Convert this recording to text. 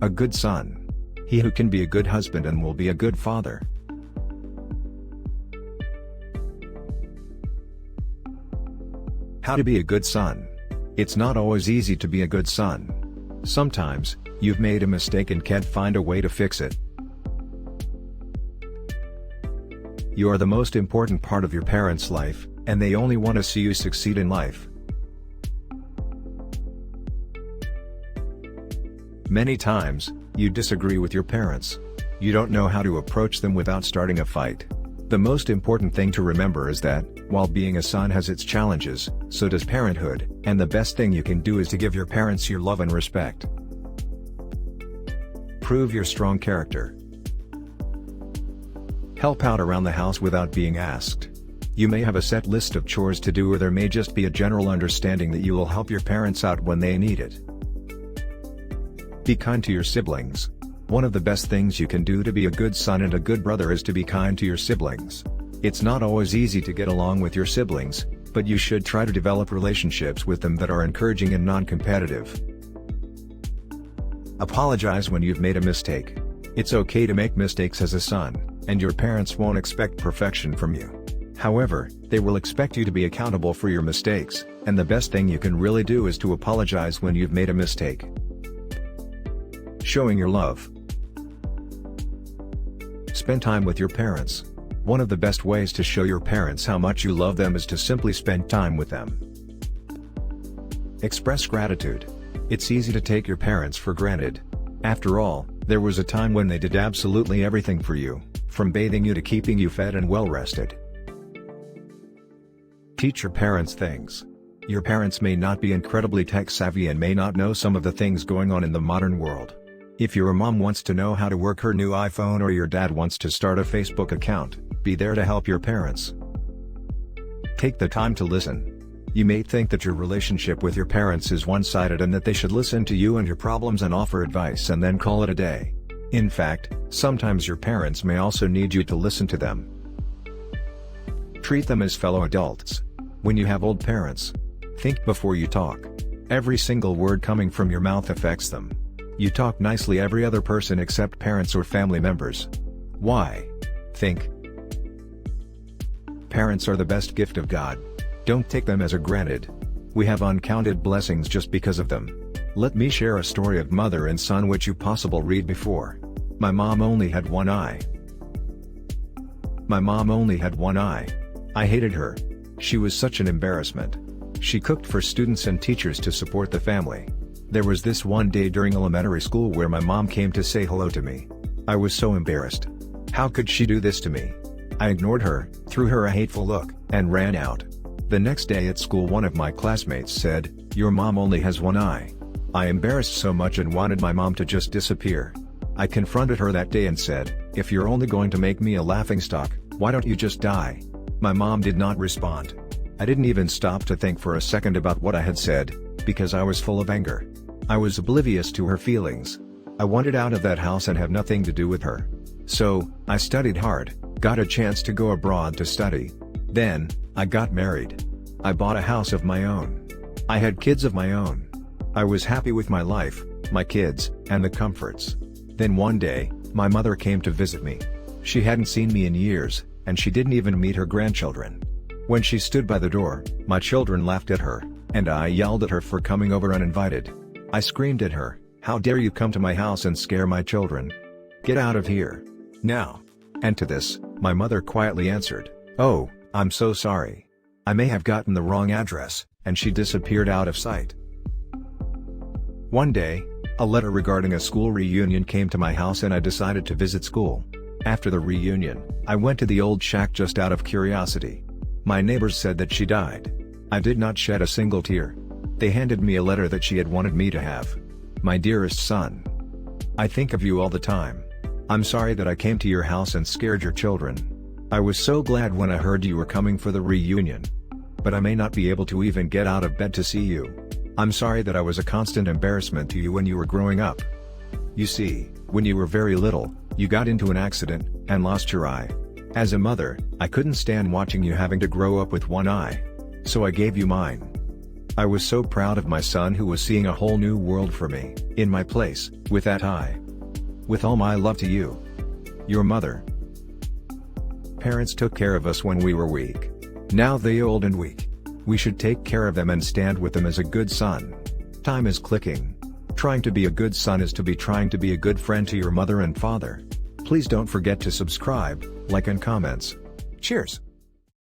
A good son. He who can be a good husband and will be a good father. How to be a good son. It's not always easy to be a good son. Sometimes, you've made a mistake and can't find a way to fix it. You are the most important part of your parents' life, and they only want to see you succeed in life. Many times, you disagree with your parents. You don't know how to approach them without starting a fight. The most important thing to remember is that, while being a son has its challenges, so does parenthood, and the best thing you can do is to give your parents your love and respect. Prove your strong character. Help out around the house without being asked. You may have a set list of chores to do, or there may just be a general understanding that you will help your parents out when they need it. Be kind to your siblings. One of the best things you can do to be a good son and a good brother is to be kind to your siblings. It's not always easy to get along with your siblings, but you should try to develop relationships with them that are encouraging and non-competitive. Apologize when you've made a mistake. It's okay to make mistakes as a son, and your parents won't expect perfection from you. However, they will expect you to be accountable for your mistakes, and the best thing you can really do is to apologize when you've made a mistake. Showing your love. Spend time with your parents. One of the best ways to show your parents how much you love them is to simply spend time with them. Express gratitude. It's easy to take your parents for granted. After all, there was a time when they did absolutely everything for you, from bathing you to keeping you fed and well rested. Teach your parents things. Your parents may not be incredibly tech-savvy and may not know some of the things going on in the modern world. If your mom wants to know how to work her new iPhone or your dad wants to start a Facebook account, be there to help your parents. Take the time to listen. You may think that your relationship with your parents is one-sided and that they should listen to you and your problems and offer advice and then call it a day. In fact, sometimes your parents may also need you to listen to them. Treat them as fellow adults. When you have old parents, think before you talk. Every single word coming from your mouth affects them. You talk nicely every other person except parents or family members. Why? Think. Parents are the best gift of God. Don't take them as a granted. We have uncounted blessings just because of them. Let me share a story of mother and son which you possibly read before. My mom only had one eye. My mom only had one eye. I hated her. She was such an embarrassment. She cooked for students and teachers to support the family. There was this one day during elementary school where my mom came to say hello to me. I was so embarrassed. How could she do this to me? I ignored her, threw her a hateful look, and ran out. The next day at school one of my classmates said, "Your mom only has one eye." I embarrassed so much and wanted my mom to just disappear. I confronted her that day and said, "If you're only going to make me a laughingstock, why don't you just die?" My mom did not respond. I didn't even stop to think for a second about what I had said, because I was full of anger. I was oblivious to her feelings. I wanted out of that house and have nothing to do with her. So, I studied hard, got a chance to go abroad to study. Then, I got married. I bought a house of my own. I had kids of my own. I was happy with my life, my kids, and the comforts. Then one day, my mother came to visit me. She hadn't seen me in years, and she didn't even meet her grandchildren. When she stood by the door, my children laughed at her, and I yelled at her for coming over uninvited. I screamed at her, "How dare you come to my house and scare my children? Get out of here. Now." And to this, my mother quietly answered, "Oh, I'm so sorry. I may have gotten the wrong address," and she disappeared out of sight. One day, a letter regarding a school reunion came to my house and I decided to visit school. After the reunion, I went to the old shack just out of curiosity. My neighbors said that she died. I did not shed a single tear. They handed me a letter that she had wanted me to have. "My dearest son, I think of you all the time. I'm sorry that I came to your house and scared your children. I was so glad when I heard you were coming for the reunion. But I may not be able to even get out of bed to see you. I'm sorry that I was a constant embarrassment to you when you were growing up. You see, when you were very little, you got into an accident, and lost your eye. As a mother, I couldn't stand watching you having to grow up with one eye. So I gave you mine. I was so proud of my son who was seeing a whole new world for me. In my place, with that eye. With all my love to you. Your mother. Parents took care of us when we were weak. Now they old and weak. We should take care of them and stand with them as a good son. Time is clicking. Trying to be a good son is to be trying to be a good friend to your mother and father. Please don't forget to subscribe, like and comments. Cheers!